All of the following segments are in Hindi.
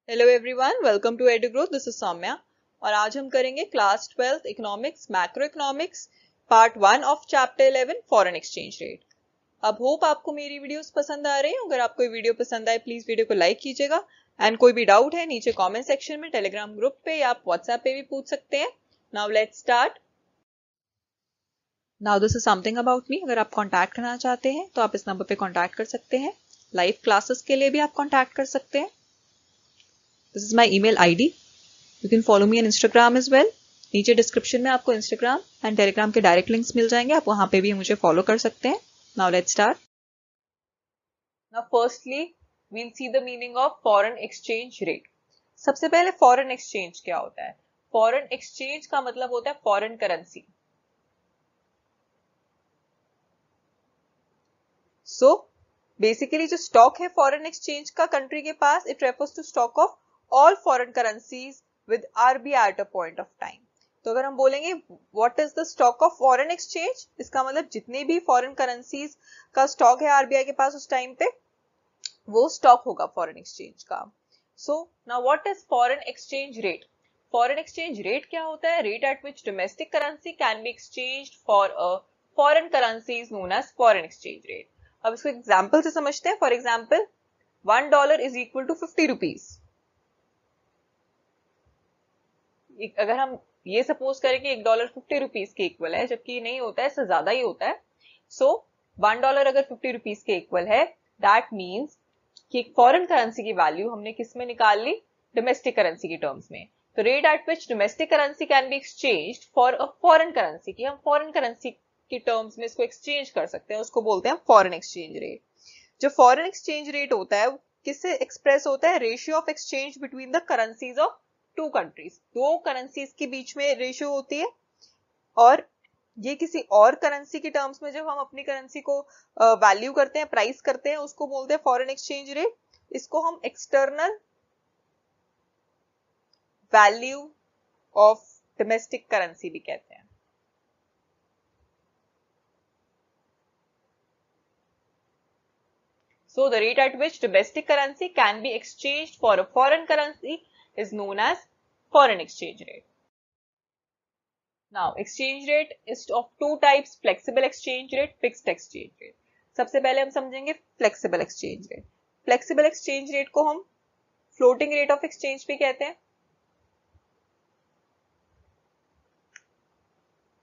Hello everyone, welcome to Edugrowth. This is Saumya और आज हम करेंगे class 12th economics macro economics part 1 of chapter 11 foreign exchange rate. अब होप आपको मेरी वीडियोस पसंद आ रही हैं। अगर आपको वीडियो पसंद आए प्लीज वीडियो को लाइक कीजिएगा एंड कोई भी डाउट है नीचे कमेंट सेक्शन में, टेलीग्राम ग्रुप पे या आप व्हाट्सएप पे भी पूछ सकते हैं। Now let's start. Now this is something about me. अगर आप कॉन्टैक्ट करना चाहते हैं तो आप इस नंबर पे कॉन्टैक्ट कर सकते हैं। लाइव क्लासेस के लिए भी आप कॉन्टैक्ट कर सकते हैं। This is my email ID। You can follow me on Instagram as well. नीचे डिस्क्रिप्शन में आपको इंस्टाग्राम एंड टेलीग्राम के डायरेक्ट लिंक्स मिल जाएंगे, आप वहां पे भी मुझे फॉलो कर सकते हैं। Now let's start. Now firstly we'll see the meaning of foreign exchange rate. सबसे पहले फॉरेन एक्सचेंज क्या होता है? फॉरेन एक्सचेंज का मतलब होता है फॉरेन करेंसी। सो बेसिकली जो स्टॉक है फॉरेन एक्सचेंज का कंट्री के पास, it refers to stock of all foreign currencies with RBI at a point of time. तो अगर हम बोलेंगे what is the stock of foreign exchange, इसका मतलब जितने भी फॉरेन करेंसीज का स्टॉक है RBI के पास उस टाइम पे, वो स्टॉक होगा फॉरेन एक्सचेंज का। So now what is foreign exchange rate? Foreign exchange rate क्या होता है? Rate at which domestic currency can be exchanged for a foreign currency is known as foreign exchange rate. अब इसको एग्जाम्पल से समझते हैं। For example, $1 is equal to 50 rupees. अगर हम ये सपोज करें कि $1 50 रुपीज के इक्वल है, जबकि नहीं होता है, इससे ज्यादा ही होता है। सो $1 अगर 50 रुपीज के इक्वल है, दैट मीन्स कि एक फॉरेन करेंसी की वैल्यू हमने किस में निकाल ली? डोमेस्टिक करेंसी की टर्म्स में। तो rate at which domestic currency can be exchanged for a foreign currency, की हम फॉरेन करेंसी की टर्म्स में इसको एक्सचेंज कर सकते हैं, उसको बोलते हैं फॉरेन एक्सचेंज रेट। जो फॉरेन एक्सचेंज रेट होता है किससे एक्सप्रेस होता है? Ratio of exchange between the currencies of two countries. दो करेंसीज के बीच में रेशियो होती है, और ये किसी और करेंसी की टर्म्स में जब हम अपनी करेंसी को वैल्यू करते हैं, प्राइस करते हैं, उसको बोलते हैं फॉरेन एक्सचेंज रेट। इसको हम external value of domestic currency भी कहते हैं। So the rate at which domestic currency can be exchanged for a foreign currency is known as foreign exchange rate. Now exchange rate is of two types: flexible exchange rate, fixed exchange rate. सबसे पहले हम समझेंगे flexible exchange rate. Flexible exchange rate को हम floating rate of exchange भी कहते हैं।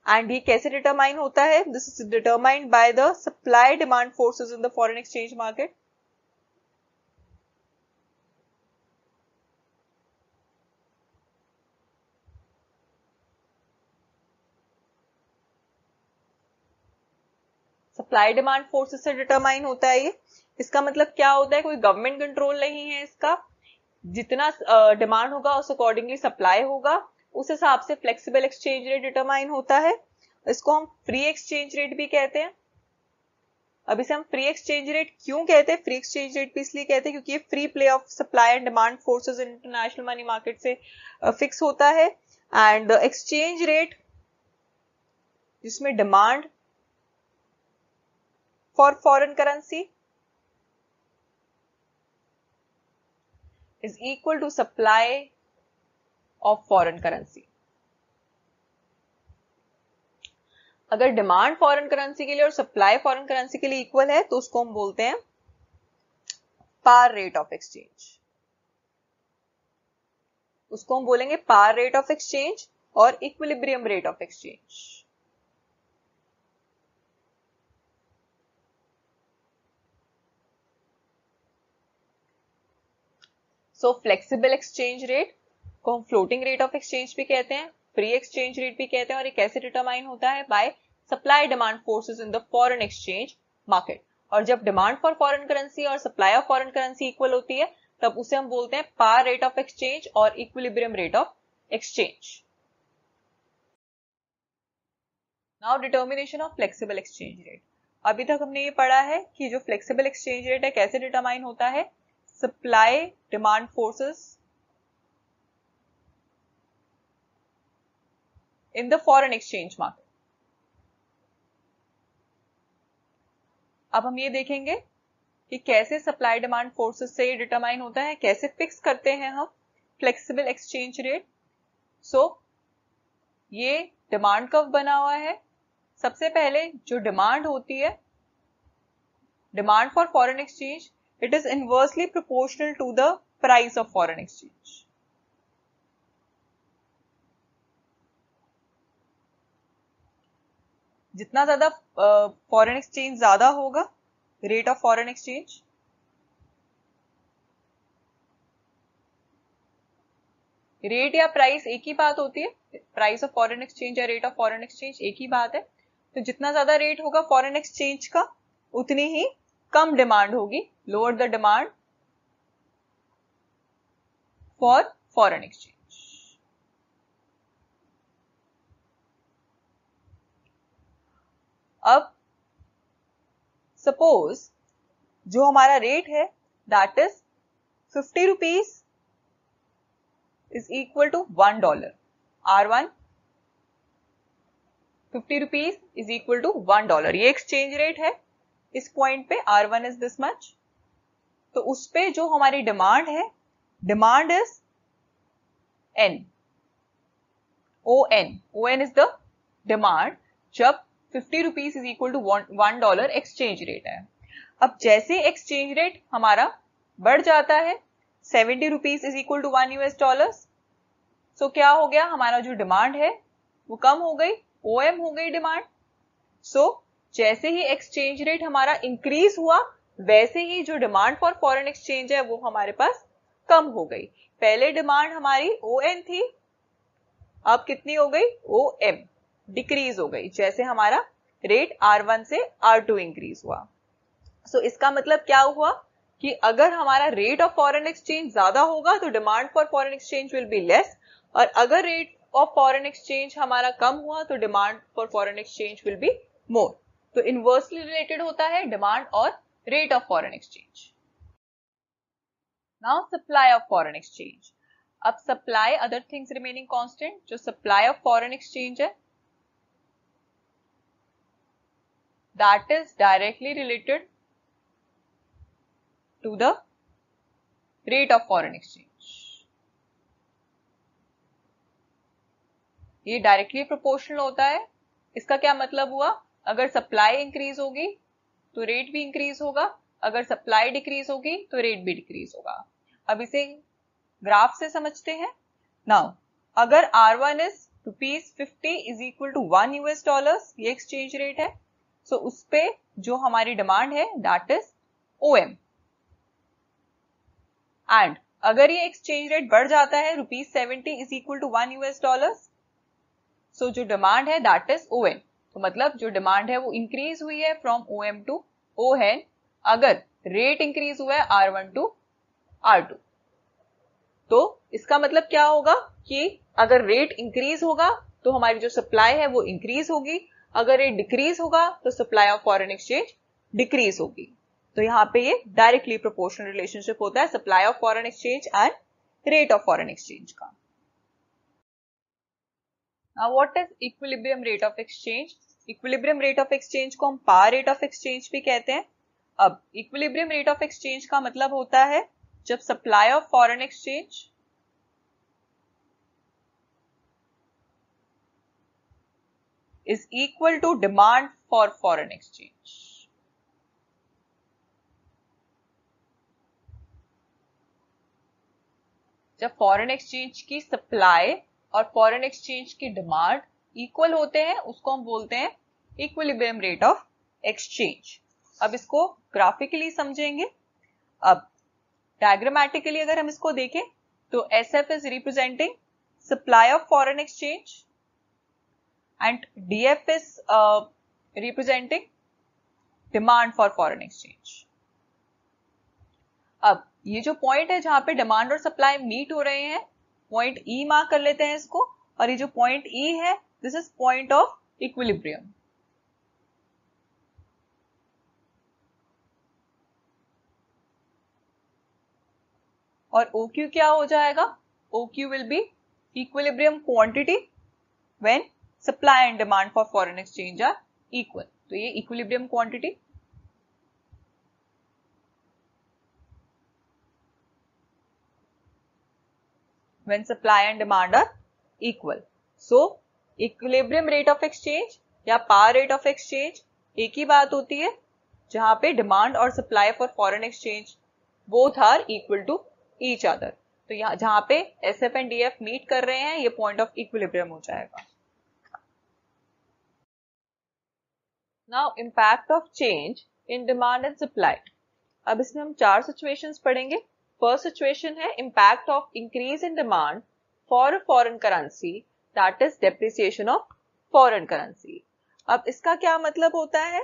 एंड ये कैसे डिटरमाइन होता है? This is determined by the supply demand forces in the foreign exchange market. Supply demand forces से डिटरमाइन होता है ये। इसका मतलब क्या होता है? कोई गवर्नमेंट कंट्रोल नहीं है इसका। जितना डिमांड होगा उस अकॉर्डिंगली सप्लाई होगा, उस हिसाब से फ्लेक्सिबल एक्सचेंज रेट डिटरमाइन होता है। इसको हम फ्री एक्सचेंज रेट भी कहते हैं। अब इसे हम फ्री एक्सचेंज रेट क्यों कहते हैं? फ्री एक्सचेंज रेट भी इसलिए कहते हैं क्योंकि ये free play of supply and demand forces international money market से फिक्स होता है। एंड एक्सचेंज रेट जिसमें demand for foreign currency is equal to supply of foreign currency. अगर डिमांड फॉरेन करेंसी के लिए और सप्लाई फॉरेन करेंसी के लिए इक्वल है तो उसको हम बोलते हैं पार रेट ऑफ एक्सचेंज। उसको हम बोलेंगे पार रेट ऑफ एक्सचेंज और equilibrium rate of exchange. So flexible exchange rate को हम फ्लोटिंग रेट ऑफ एक्सचेंज भी कहते हैं, फ्री एक्सचेंज रेट भी कहते हैं। और ये कैसे डिटरमाइन होता है? By supply demand forces in the foreign exchange market. और जब डिमांड फॉर फॉरेन करेंसी और supply of foreign currency equal होती है तब उसे हम बोलते हैं पार रेट ऑफ एक्सचेंज और equilibrium rate of exchange. Now determination of flexible exchange rate. अभी तक हमने ये पढ़ा है कि जो फ्लेक्सिबल एक्सचेंज रेट है कैसे डिटरमाइन होता है? Supply demand forces in the foreign exchange market. अब हम ये देखेंगे कि कैसे सप्लाई डिमांड फोर्सेस से डिटरमाइन होता है, कैसे फिक्स करते हैं हम फ्लेक्सिबल एक्सचेंज रेट। सो ये डिमांड कर्व बना हुआ है। सबसे पहले जो डिमांड होती है, demand for foreign exchange, it is inversely proportional to the price of foreign exchange. जितना ज्यादा फॉरेन एक्सचेंज ज्यादा होगा, rate of foreign exchange, rate या प्राइस एक ही बात होती है, प्राइस ऑफ फॉरेन एक्सचेंज या रेट ऑफ फॉरेन एक्सचेंज एक ही बात है। तो जितना ज्यादा रेट होगा फॉरेन एक्सचेंज का, उतनी ही कम डिमांड होगी, lower the demand for foreign exchange. अब सपोज जो हमारा रेट है that is 50 rupees is equal to $1. R1 50 rupees is equal to $1. ये एक्सचेंज रेट है। इस पॉइंट पे R1 is this much। तो उस पे जो हमारी डिमांड है, demand is N, ON, ON is the demand जब 50 rupees is equal to $1 exchange rate है। अब जैसे एक्सचेंज रेट हमारा बढ़ जाता है, 70 रुपीज इज इक्वल टू $1। सो क्या हो गया, हमारा जो डिमांड है वो कम हो गई, OM हो गई डिमांड। सो जैसे ही एक्सचेंज रेट हमारा इंक्रीज हुआ, वैसे ही जो डिमांड फॉर फॉरेन एक्सचेंज है वो हमारे पास कम हो गई। पहले डिमांड हमारी ON थी, अब कितनी हो गई, OM, डिक्रीज हो गई जैसे हमारा रेट R1 से R2 इंक्रीज हुआ। सो इसका मतलब क्या हुआ कि अगर हमारा रेट ऑफ फॉरेन एक्सचेंज ज्यादा होगा तो demand for foreign exchange will be less, और अगर रेट ऑफ फॉरेन एक्सचेंज हमारा कम हुआ तो demand for foreign exchange will be more. तो इनवर्सली रिलेटेड होता है डिमांड और rate of foreign exchange. Now supply of foreign exchange. अब supply other things remaining constant, जो सप्लाई ऑफ फॉरेन एक्सचेंज है that is directly related to the rate of foreign exchange। ये डायरेक्टली प्रोपोर्शनल होता है। इसका क्या मतलब हुआ, अगर सप्लाई इंक्रीज होगी तो रेट भी इंक्रीज होगा, अगर सप्लाई डिक्रीज होगी तो रेट भी डिक्रीज होगा। अब इसे ग्राफ से समझते हैं। नाउ अगर R1 is ₹50 is equal to $1, ये एक्सचेंज रेट है। सो उस पे जो हमारी डिमांड है दैट इज OM। एंड अगर ये एक्सचेंज रेट बढ़ जाता है, ₹70 इज इक्वल टू $1, सो जो डिमांड है दैट इज ON। तो मतलब जो डिमांड है वो इंक्रीज हुई है फ्रॉम OM टू ON, अगर रेट इंक्रीज हुआ है R1 टू R2। तो इसका मतलब क्या होगा कि अगर रेट इंक्रीज होगा तो हमारी जो सप्लाई है वो इंक्रीज होगी, अगर रेट डिक्रीज होगा तो supply of foreign exchange decrease होगी। तो यहाँ पे ये डायरेक्टली प्रोपोर्शनल रिलेशनशिप होता है supply of foreign exchange and rate of foreign exchange का। Now what is equilibrium rate of exchange? Equilibrium rate of exchange को हम पार रेट ऑफ एक्सचेंज भी कहते हैं। अब इक्विलिब्रियम रेट ऑफ एक्सचेंज का मतलब होता है जब supply of foreign exchange is equal to demand for foreign exchange। जब फॉरेन एक्सचेंज की सप्लाई और फॉरेन एक्सचेंज की डिमांड इक्वल होते हैं उसको हम बोलते हैं इक्विलिब्रियम रेट ऑफ एक्सचेंज। अब इसको ग्राफिकली समझेंगे। अब डायग्रामेटिकली अगर हम इसको देखें तो SF is representing supply of foreign exchange and DF is representing demand for foreign exchange। अब ये जो पॉइंट है जहां पे डिमांड और सप्लाई मीट हो रहे हैं, पॉइंट E मार्क कर लेते हैं इसको, और ये जो पॉइंट E है this is point of equilibrium. और OQ क्या हो जाएगा, OQ will be equilibrium quantity when supply and demand for foreign exchange are equal। तो ये equilibrium quantity. when supply and demand are equal. So equilibrium rate of exchange या par rate of exchange एक ही बात होती है जहां पे डिमांड और supply for foreign exchange both are equal to each other. तो यहाँ जहां पे SF एंड DF मीट कर रहे हैं ये पॉइंट ऑफ इक्विलिब्रियम हो जाएगा. Now impact of change in demand and supply. अब इसमें हम 4 सिचुएशंस पढ़ेंगे. फर्स्ट सिचुएशन है impact of increase in demand for foreign currency, that is depreciation of foreign currency. अब इसका क्या मतलब होता है?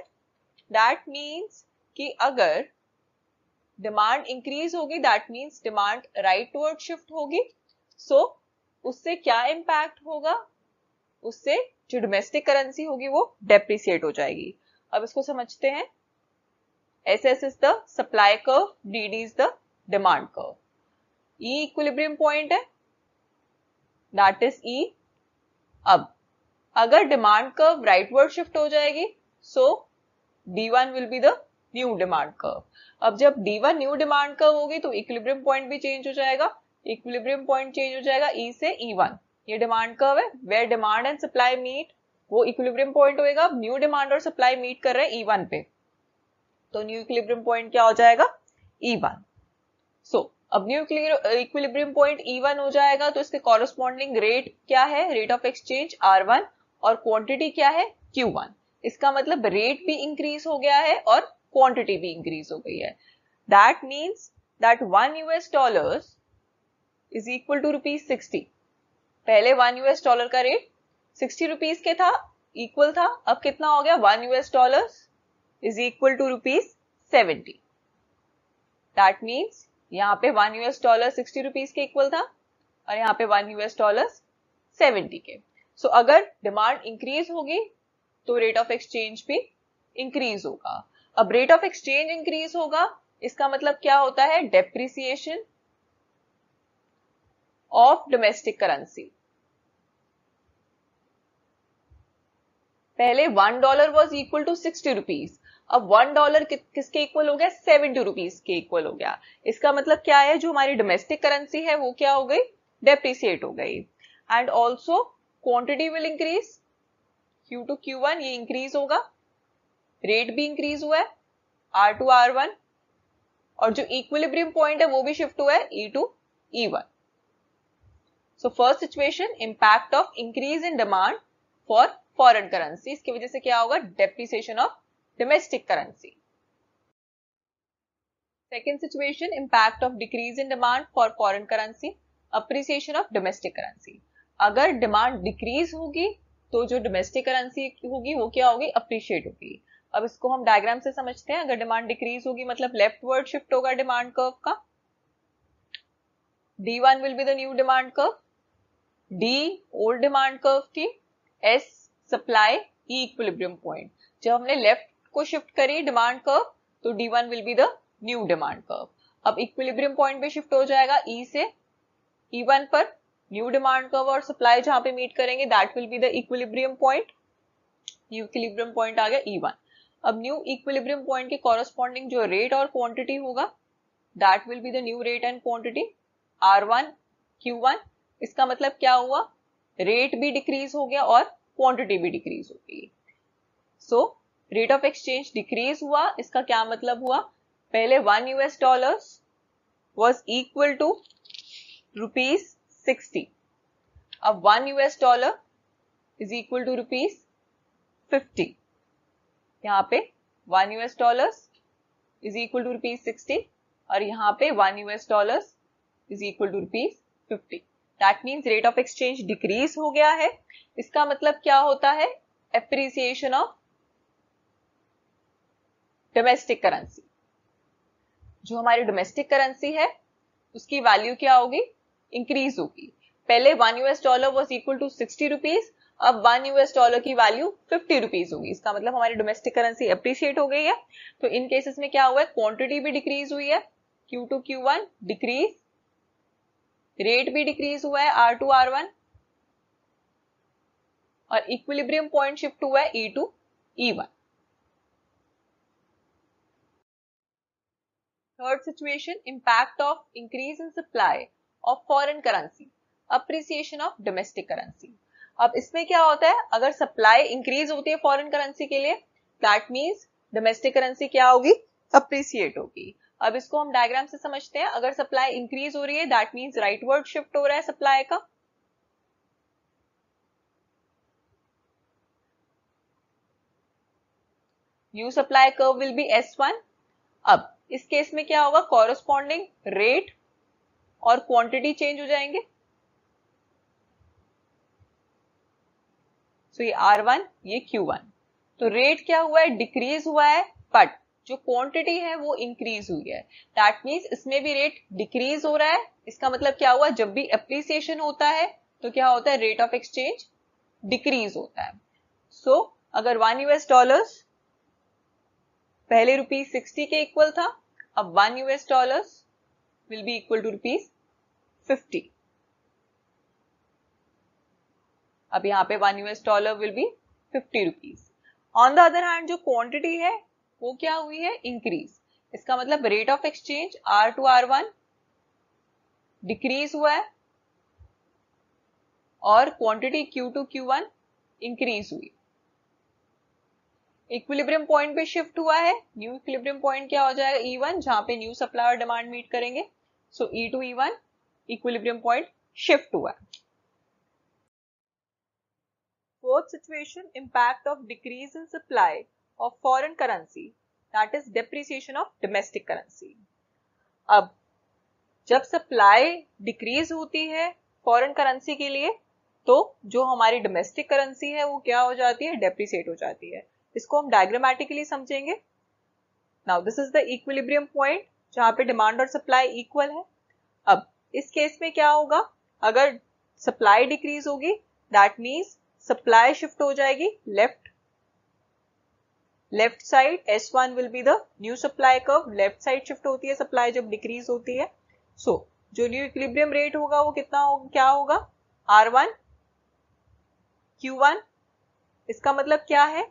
दैट मीन्स कि अगर डिमांड इंक्रीज होगी that means demand right toward shift होगी. सो उससे क्या इम्पैक्ट होगा? उससे जो डोमेस्टिक करेंसी होगी वो डेप्रिसिएट हो जाएगी. अब इसको समझते हैं. SS is the supply curve, DD is the demand curve. E equilibrium point है, that is E. अब अगर डिमांड कर्व राइटवर्ड शिफ्ट हो जाएगी सो D1 will be the new demand curve. अब जब D1 न्यू डिमांड कर्व होगी तो इक्विलिब्रियम पॉइंट भी चेंज हो जाएगा. इक्विलिब्रियम पॉइंट चेंज हो जाएगा E से E1. ये डिमांड कर्व है where demand and supply meet, वो इक्विलिब्रियम पॉइंट होएगा. अब न्यू डिमांड और सप्लाई मीट कर रहे हैं E1 पे, तो न्यू इक्विलिब्रियम पॉइंट क्या हो जाएगा? E1. सो अब न्यू इक्विलिब्रियम पॉइंट E1 हो जाएगा तो इसके कॉरेस्पॉन्डिंग रेट क्या है? रेट ऑफ एक्सचेंज R1 और क्वांटिटी क्या है? Q1. इसका मतलब रेट भी इंक्रीज हो गया है और क्वांटिटी भी इंक्रीज हो गई है. That means that $1 is equal to ₹60. पहले $1 का रेट ₹60 के था, इक्वल था. अब कितना हो गया? $1 is equal to ₹70. That means यहाँ पे $1 ₹60 के इक्वल था और यहाँ पे $1 70 के. सो अगर डिमांड इंक्रीज होगी तो रेट ऑफ एक्सचेंज भी इंक्रीज होगा. अब रेट ऑफ एक्सचेंज इंक्रीज होगा इसका मतलब क्या होता है? Depreciation of domestic currency. पहले $1 वॉज इक्वल टू ₹60. अब $1 किसके इक्वल हो गया? ₹70 के इक्वल हो गया. इसका मतलब क्या है? जो हमारी डोमेस्टिक करेंसी है वो क्या हो गई? डेप्रिसिएट हो गई. And also quantity will increase. Q to Q1 ये इंक्रीज होगा. रेट भी इंक्रीज हुआ है R to R1 और जो इक्विलिब्रियम पॉइंट है वो भी शिफ्ट हुआ है E to E1. So first situation impact of increase in demand for foreign currency. इसकी वजह से क्या होगा? Depreciation of domestic currency. Second situation impact of decrease in demand for foreign currency, appreciation of domestic currency. अगर डिमांड डिक्रीज होगी तो जो डोमेस्टिक करेंसी होगी वो क्या होगी? अप्रिशिएट होगी. अब इसको हम डायग्राम से समझते हैं. अगर डिमांड डिक्रीज होगी मतलब लेफ्टवर्ड शिफ्ट होगा डिमांड कर्व का. D1 will be the new demand curve. D old demand curve थी. S supply, E equilibrium point. जब हमने लेफ्ट को शिफ्ट करी डिमांड कर्व तो D1 will be the new demand curve. अब इक्विलिब्रियम पॉइंट पे शिफ्ट हो जाएगा E से E1 पर. न्यू डिमांड कर्व और सप्लाई जहां पे मीट करेंगे that will be the equilibrium point. New equilibrium point आ गया E1. अब न्यू इक्विलिब्रियम पॉइंट के कॉरेस्पॉन्डिंग जो रेट और क्वांटिटी होगा that will be the new rate and quantity R1 Q1. इसका मतलब क्या हुआ? रेट भी डिक्रीज हो गया और क्वांटिटी भी डिक्रीज हो गई. So rate of exchange decrease हुआ. इसका क्या मतलब हुआ? पहले $1 वॉज इक्वल टू ₹60. अब $1 इज इक्वल टू ₹50. यहाँ पे $1 इज इक्वल टू ₹60 और यहाँ पे $1 is equal to ₹50. That means rate of exchange decrease हो गया है. इसका मतलब क्या होता है? Appreciation of domestic currency. जो हमारी डोमेस्टिक करेंसी है उसकी वैल्यू क्या होगी? इंक्रीज होगी. पहले $1 वॉज इक्वल टू ₹60. अब $1 की वैल्यू ₹50 होगी. इसका मतलब हमारी डोमेस्टिक करेंसी अप्रिशिएट हो गई है. तो इन केसेस में क्या हुआ है? क्वांटिटी भी डिक्रीज हुई है. Q to Q1 decrease. Rate भी डिक्रीज हुआ है R to R1 और इक्विलिब्रियम पॉइंट शिफ्ट हुआ है E to E1. Third situation impact of increase in supply of foreign currency. Appreciation of domestic currency. अब इसमें क्या होता है, अगर सप्लाई इंक्रीज होती है फॉरेन करेंसी के लिए, दैट मींस डोमेस्टिक करेंसी क्या होगी, अप्रिसिएट होगी। अब इसको हम डायग्राम से समझते हैं। अगर सप्लाई इंक्रीज हो रही है दैट मींस राइटवर्ड शिफ्ट हो रहा है सप्लाई का। New supply curve will be S1। अब इस केस में क्या होगा, कॉरेस्पॉन्डिंग रेट और क्वांटिटी चेंज हो जाएंगे। सो ये R1 ये Q1। तो रेट क्या हुआ है, डिक्रीज हुआ है, बट जो क्वांटिटी है वो इंक्रीज हुई है। दैट मींस इसमें भी रेट डिक्रीज हो रहा है। इसका मतलब क्या हुआ, जब भी एप्रिसिएशन होता है तो क्या होता है, रेट ऑफ एक्सचेंज डिक्रीज होता है। सो अगर $1 पहले ₹60 के इक्वल था, अब $1 विल बी इक्वल टू ₹50। अब यहाँ पे $1 will be ₹50। On the other hand जो क्वांटिटी है वो क्या हुई है, इंक्रीज। इसका मतलब rate of exchange R to R1 decrease हुआ है और quantity Q to Q1 increase हुई। इक्विलिब्रियम पॉइंट पे शिफ्ट हुआ है। न्यू इक्विलिब्रियम पॉइंट क्या हो जाएगा, E1, जहां पे न्यू सप्लाई और डिमांड मीट करेंगे। सो E to E1 equilibrium point shift हुआ है। Fourth situation, impact of decrease in supply of foreign currency, that is depreciation of domestic currency. अब जब सप्लाई डिक्रीज होती है फॉरेन करेंसी के लिए तो जो हमारी डोमेस्टिक करेंसी है वो क्या हो जाती है, डेप्रिसिएट हो जाती है। इसको हम डायग्रामेटिकली समझेंगे। Now this is the equilibrium point जहां पे डिमांड और सप्लाई इक्वल है। अब इस केस में क्या होगा, अगर सप्लाई डिक्रीज होगी दैट मींस सप्लाई शिफ्ट हो जाएगी left side. S1 will be the new supply curve, left side shift होती है सप्लाई जब डिक्रीज होती है। सो जो न्यू इक्विलिब्रियम रेट होगा वो कितना होगा, क्या होगा, R1 Q1। इसका मतलब क्या है,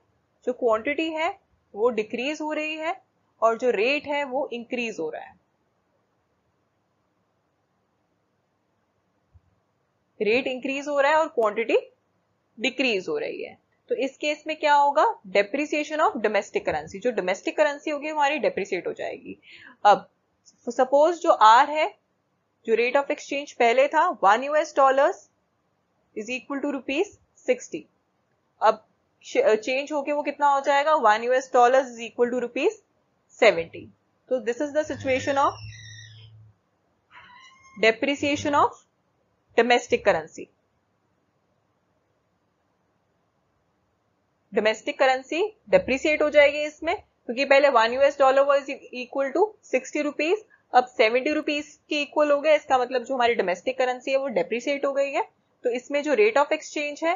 जो क्वांटिटी है वो डिक्रीज हो रही है और जो रेट है वो इंक्रीज हो रहा है। रेट इंक्रीज हो रहा है और क्वांटिटी डिक्रीज हो रही है। तो इस केस में क्या होगा, डेप्रिसिएशन ऑफ डोमेस्टिक करेंसी। जो डोमेस्टिक करेंसी होगी हमारी डेप्रिसिएट हो जाएगी। अब सपोज जो R है, जो रेट ऑफ एक्सचेंज पहले था $1 इज इक्वल टू ₹60। अब चेंज होके वो कितना हो जाएगा, $1 इज इक्वल टू ₹70। तो this is the situation of depreciation of domestic currency. Domestic currency depreciate हो जाएगी इसमें, क्योंकि पहले $1 वॉज इक्वल टू ₹60, अब ₹70 के इक्वल हो गया। इसका मतलब जो हमारी डोमेस्टिक करेंसी है वो डेप्रिसिएट हो गई है। तो इसमें जो रेट ऑफ एक्सचेंज है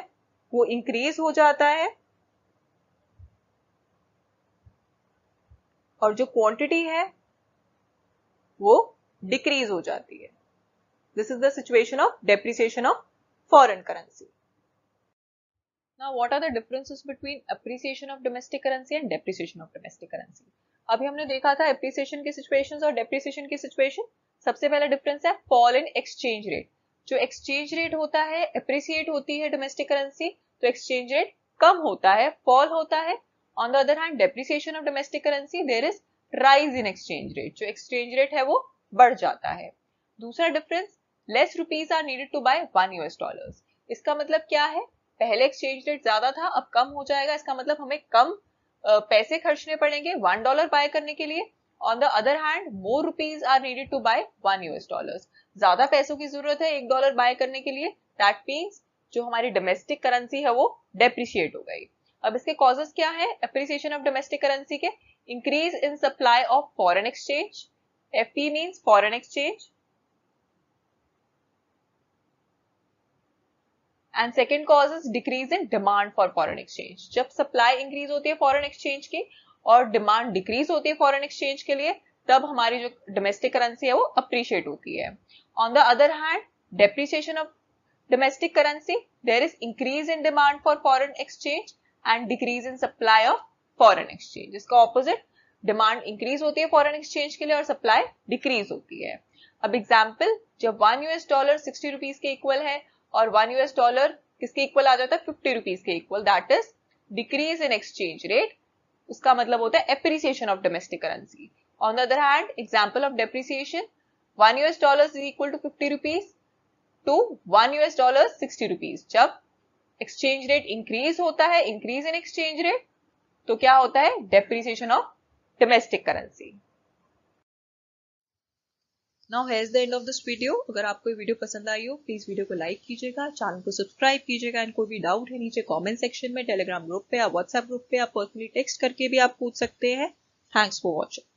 वो इंक्रीज हो जाता है और जो क्वांटिटी है वो डिक्रीज हो जाती है। This is the situation of depreciation of foreign currency. Now, what are the differences between appreciation of domestic currency and depreciation of domestic currency? अभी हमने देखा था appreciation की situations और depreciation की situation। सबसे पहला difference है fall in exchange rate। जो exchange rate होता है, appreciate होती है domestic currency, तो exchange rate कम होता है, fall होता है। On the other hand, depreciation of domestic currency, there is rise in exchange rate। जो exchange rate है वो बढ़ जाता है। दूसरा difference, less rupees are needed to buy $1। इसका मतलब क्या है, पहले एक्सचेंज रेट ज्यादा था अब कम हो जाएगा। इसका मतलब हमें कम पैसे खर्चने पड़ेंगे $1 बाय करने के लिए। On the other hand more rupees are needed to buy $1। ज्यादा पैसों की जरूरत है $1 बाय करने के लिए। दैट मीन्स जो हमारी डोमेस्टिक करेंसी है वो डेप्रिशिएट हो गई। अब इसके कॉजेस क्या है एप्रिसिएशन ऑफ डोमेस्टिक करेंसी के, increase in supply of foreign exchange, FE means foreign exchange, and second cause is decrease in demand for foreign exchange. जब सप्लाई इंक्रीज होती है फॉरेन एक्सचेंज की और डिमांड डिक्रीज होती है फॉरेन एक्सचेंज के लिए, तब हमारी जो डोमेस्टिक करेंसी है वो अप्रिशिएट होती है। On the other hand, depreciation of domestic currency, there is increase in demand for foreign exchange and decrease in supply of foreign exchange. इसका ऑपोजिट, डिमांड इंक्रीज होती है फॉरेन एक्सचेंज के लिए और सप्लाई डिक्रीज होती है। अब एग्जाम्पल, जब 1 यूएस डॉलर 60 रुपीज के इक्वल है और 1 यूएस डॉलर किसके इक्वल आ जाता है 50 रुपीज के equal, that is decrease in exchange rate, उसका मतलब होता है appreciation of domestic currency. On the other hand, example of depreciation, 1 US dollar is equal to 50 rupees to 1 US dollar 60 rupees. जब एक्सचेंज रेट इंक्रीज होता है, इंक्रीज इन एक्सचेंज रेट, तो क्या होता है depreciation of domestic currency. Now here is the end of this video. अगर आपको ये वीडियो पसंद आई हो प्लीज वीडियो को लाइक कीजिएगा, चैनल को सब्सक्राइब कीजिएगा, एंड कोई भी डाउट है नीचे कमेंट सेक्शन में, टेलीग्राम ग्रुप पे या व्हाट्सएप ग्रुप पे आप पर्सनली टेक्स्ट करके भी आप पूछ सकते हैं. Thanks for watching.